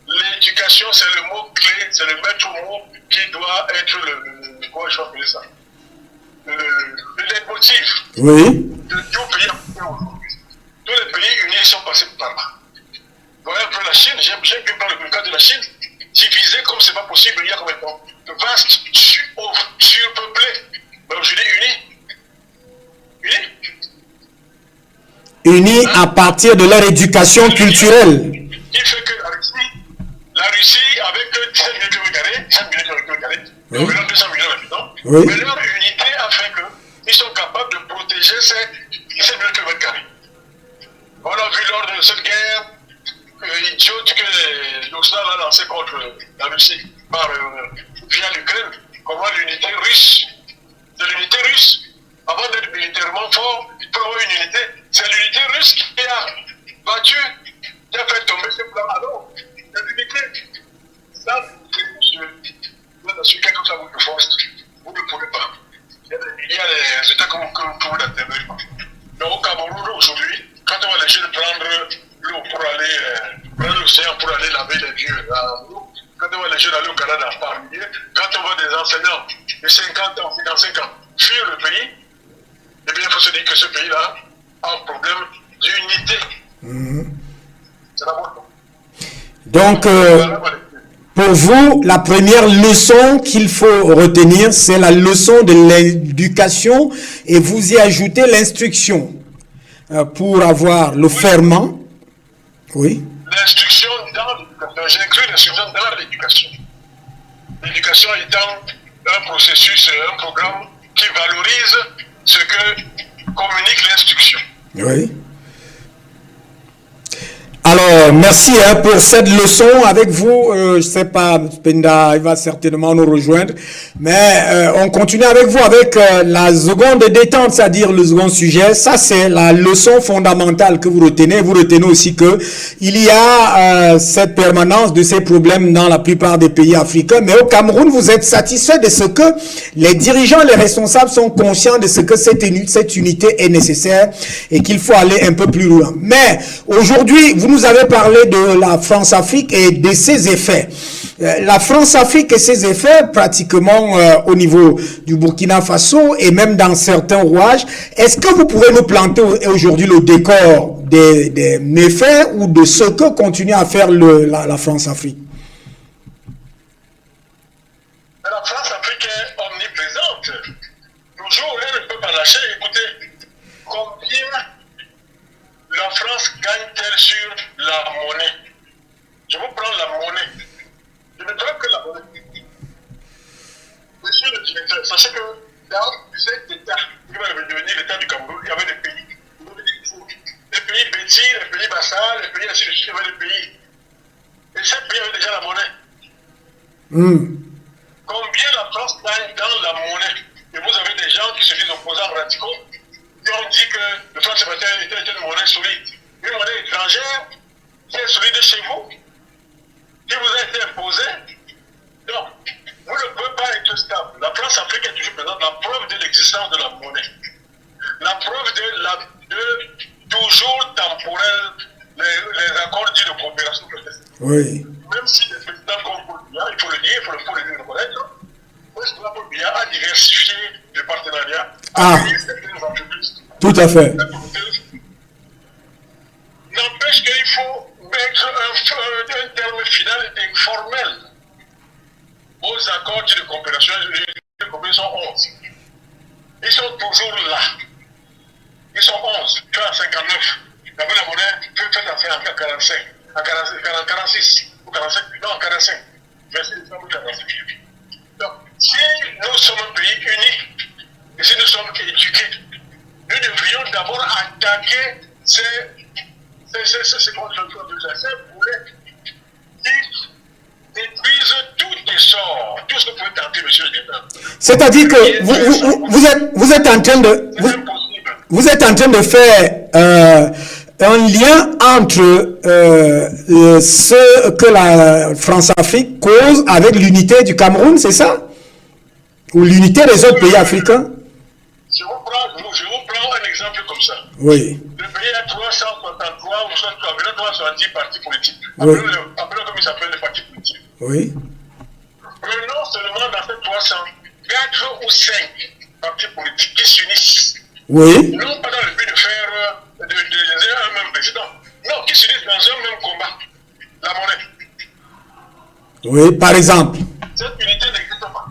L'éducation, c'est le mot clé, c'est le maître mot qui doit être comment je vais appeler ça? Le leitmotiv. Oui. De tout pays africain aujourd'hui. Tous les pays unis sont passés par là. Voyez un peu la Chine, j'aime bien parler le cas de la Chine. Divisé comme c'est pas possible, il y a combien de temps? Vaste, surpeuplé. Mais aujourd'hui, Unis à partir de leur éducation culturelle. Il fait que la Russie avec 17 millions de kilomètres carrés, 5 millions de kilomètres carrés, environ 200 millions d'habitants, mais leur unité a fait qu'ils sont capables de protéger ces 17 millions de kilomètres carrés. On a vu lors de cette guerre idiote que l'Occident a lancée contre la Russie via l'Ukraine, comment l'unité russe, c'est l'unité russe, avant d'être militairement fort, il faut avoir une unité, c'est l'unité russe qui a battu, qui a fait tomber ce plan. Alors, c'est l'unité. Ça, vous assurez que ça vous le force, vous ne pouvez pas. Il y a les États que vous pouvez n'intervenir pas. Donc au Cameroun aujourd'hui, quand on va les jeunes prendre l'eau pour aller prendre l'océan pour aller laver les vieux quand on va les jeunes aller au Canada par milliers, quand on voit des enseignants de 50 ans, 55 ans fuir le pays, eh bien il faut se dire que ce pays-là a un problème d'unité. C'est d'abord. Donc, pour vous, la première leçon qu'il faut retenir, c'est la leçon de l'éducation et vous y ajoutez l'instruction pour avoir le ferment. Oui. L'instruction dans l'éducation. J'ai inclus l'instruction dans l'éducation. L'éducation étant un processus, un programme qui valorise ce que communique l'instruction. Oui. Alors, merci pour cette leçon avec vous. Je ne sais pas, Penda, il va certainement nous rejoindre. Mais on continue avec vous avec la seconde détente, c'est-à-dire le second sujet. Ça, c'est la leçon fondamentale que vous retenez. Vous retenez aussi que il y a cette permanence de ces problèmes dans la plupart des pays africains. Mais au Cameroun, vous êtes satisfait de ce que les dirigeants, les responsables sont conscients de ce que cette unité est nécessaire et qu'il faut aller un peu plus loin. Mais aujourd'hui, vous nous avez parlé de la France-Afrique et de ses effets. La France-Afrique et ses effets, pratiquement au niveau du Burkina Faso et même dans certains rouages, est-ce que vous pouvez nous planter aujourd'hui le décor des méfaits ou de ce que continue à faire la France-Afrique? La France-Afrique est omniprésente. Toujours, elle ne peut pas lâcher. Écoutez, combien la France gagne-t-elle sur la monnaie? Je vous prends la monnaie. Je ne prends que la monnaie. Monsieur le directeur, sachez que dans cet État, qui va devenir l'État du Cameroun, il y avait des pays. Les pays Béti, les pays Bassa, les pays ainsi de suite, il y avait des pays. Et ces pays avaient déjà la monnaie. Combien la France dans la monnaie. Et vous avez des gens qui se disent opposants radicaux qui ont dit que le franc CFA était une monnaie solide. Une monnaie étrangère qui est solide chez vous, qui vous a été imposée. Donc, vous ne pouvez pas être stable. La France-Afrique est toujours présente. La preuve de l'existence de la monnaie. La preuve de toujours temporel les accords dits de coopération. Oui. Même si les présidents comme Paul Biya, il faut le dire, il faut le reconnaître, Paul Biya a diversifié les partenariats avec certaines entreprises. Tout à fait. N'empêche qu'il faut mettre un terme final et formel aux accords de coopération. Les coopérations sont 11. Ils sont toujours là. Ils sont 11. Tu as 59. La monnaie fait en 45. En 46. Ou 45. Non, en 45. Merci, c'est 45. Donc, si nous sommes un pays unique, et si nous sommes éduqués, nous devrions d'abord attaquer ces boulets qui détruisent tout essor, tout ce que vous pouvez tenter, monsieur le Président. C'est-à-dire que vous êtes en train de... Vous êtes en train de faire un lien entre ce que la France-Afrique cause avec l'unité du Cameroun, c'est ça? Ou l'unité des autres pays africains? Je vous prends un exemple comme ça. Oui. Le pays a 363 ou 370 partis politiques. Oui. Appelons comme ils s'appellent les partis politiques. Oui. Prenons seulement dans ces 300, 4 ou 5 partis politiques qui s'unissent. Oui. Non pas dans le but de faire un même président. Non, qui s'unissent dans un même combat. La monnaie. Oui, par exemple. Cette unité n'existe pas.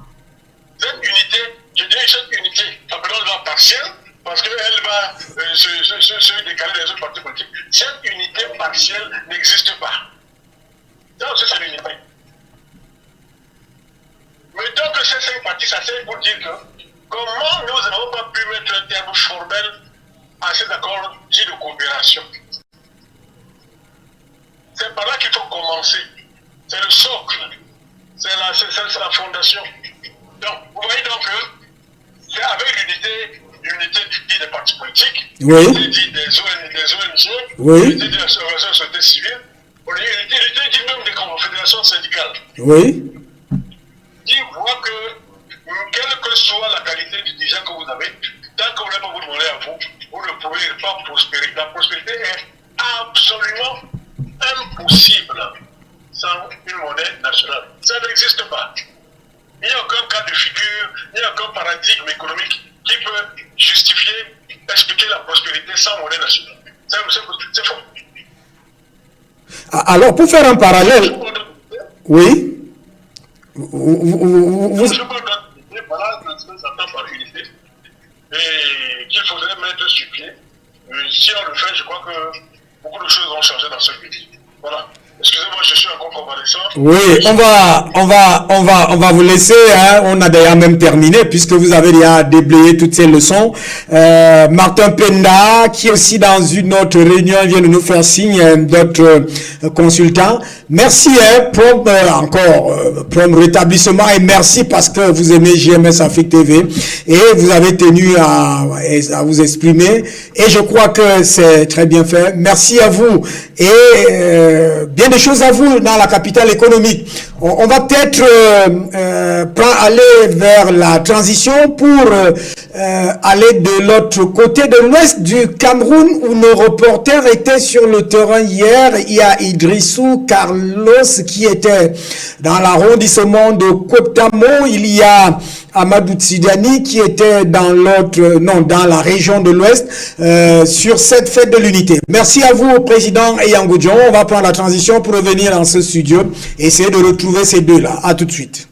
Cette unité, je dirais cette unité, appelons-la partielle, parce qu'elle va se décaler des autres partis politiques. Cette unité partielle n'existe pas. Ça aussi, c'est l'unité. Mettons que ces 5 partis s'asseyent pour dire que comment nous n'avons pas pu mettre un terme formel à ces accords dits de coopération. C'est par là qu'il faut commencer. C'est le socle. C'est la fondation. Donc, vous voyez donc que c'est avec l'unité des partis politiques, oui. l'unité des ONG, oui. l'unité de la société civile, l'unité dit même des confédérations syndicales. Oui. Qui voit que, quelle que soit la qualité du dirigeant que vous avez, tant que vous n'avez pas votre monnaie à vous, vous ne pouvez pas prospérer. La prospérité est absolument impossible sans une monnaie nationale. Ça n'existe pas. Il n'y a aucun cas de figure, il n'y a aucun paradigme économique qui peut justifier, expliquer la prospérité sans monnaie nationale. C'est faux. Alors, pour faire un parallèle, oui. Je peux donner, voilà ce que j'entends par unité, et qu'il faudrait mettre sur pied. Si on le fait, je crois que beaucoup de choses vont changer dans ce pays. Voilà. Excusez-moi, je suis encore convalescent. Oui, on va vous laisser. Hein. On a d'ailleurs même terminé puisque vous avez déjà déblayé toutes ces leçons. Martin Penda, qui est aussi dans une autre réunion, vient de nous faire signe d'autres consultants. Merci pour pour rétablissement et merci parce que vous aimez JMS Afrique TV et vous avez tenu à vous exprimer et je crois que c'est très bien fait. Merci à vous et bien des choses à vous dans la capitale économique. On va peut-être aller vers la transition pour aller de l'autre côté de l'ouest du Cameroun où nos reporters étaient sur le terrain hier. Il y a Idrissou Carlos qui était dans l'arrondissement de Koptamo. Il y a Amadou Tsidani qui était dans la région de l'Ouest sur cette fête de l'unité. Merci à vous, Président Yangoudjon. On va prendre la transition pour revenir dans ce studio et essayer de retrouver ces deux-là. À tout de suite.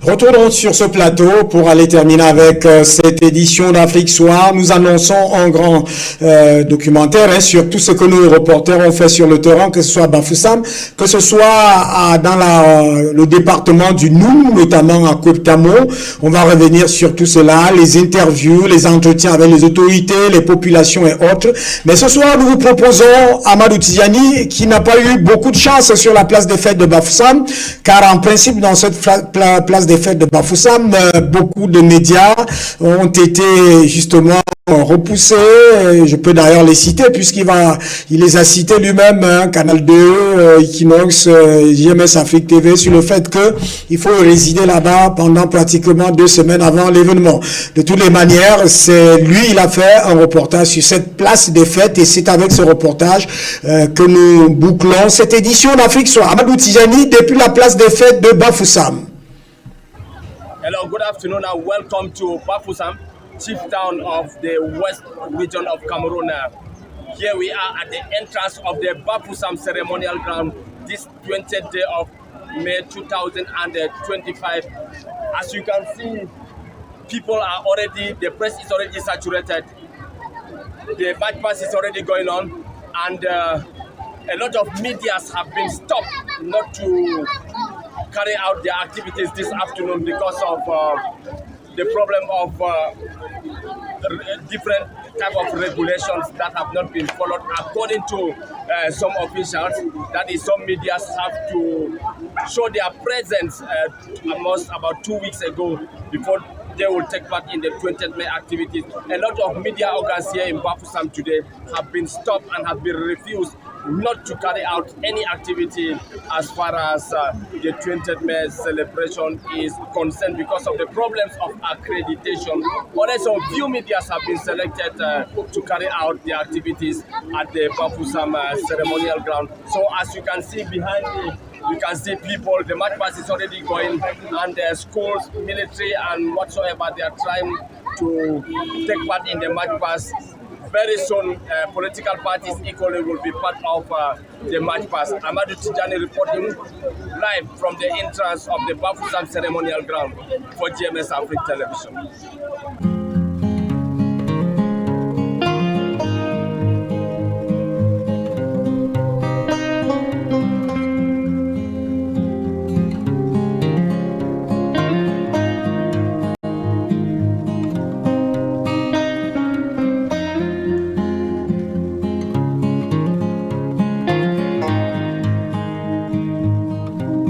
Retournons sur ce plateau pour aller terminer avec cette édition d'Afrique Soir. Nous annonçons un grand documentaire sur tout ce que nos reporters ont fait sur le terrain, que ce soit à Bafoussam, que ce soit dans le département du Nou, notamment à Koutamo. On va revenir sur tout cela, les interviews, les entretiens avec les autorités, les populations et autres. Mais ce soir, nous vous proposons Amadou Tidjani, qui n'a pas eu beaucoup de chance sur la place des fêtes de Bafoussam, car en principe, dans cette place des fêtes de Bafoussam, beaucoup de médias ont été justement repoussés. Je peux d'ailleurs les citer puisqu'il les a cités lui-même, Canal 2, Equinox, JMS Afrique TV, sur le fait qu'il faut résider là-bas pendant pratiquement 2 semaines avant l'événement. De toutes les manières, il a fait un reportage sur cette place des fêtes et c'est avec ce reportage que nous bouclons cette édition d'Afrique Soir. Amadou Tidjani depuis la place des fêtes de Bafoussam. Hello, good afternoon and welcome to Bafoussam, chief town of the west region of Cameroon. Here we are at the entrance of the Bafoussam ceremonial ground this 20th day of May 2025. As you can see, the press is already saturated. The march past is already going on and a lot of medias have been stopped not to carry out their activities this afternoon because of the problem of different type of regulations that have not been followed according to some officials. That is, some medias have to show their presence almost about 2 weeks ago before they will take part in the 20th May activities. A lot of media organs here in Bafoussam today have been stopped and have been refused not to carry out any activity as far as the 20th May celebration is concerned because of the problems of accreditation. But also, few media have been selected to carry out the activities at the Bafoussam ceremonial ground. So as you can see behind me, you can see people, the march past is already going, and the schools, military and whatsoever, they are trying to take part in the march past. Very soon, political parties equally will be part of the march past. Amadou Tidjani reporting live from the entrance of the Bafoussam ceremonial ground for GMS Afrique Television.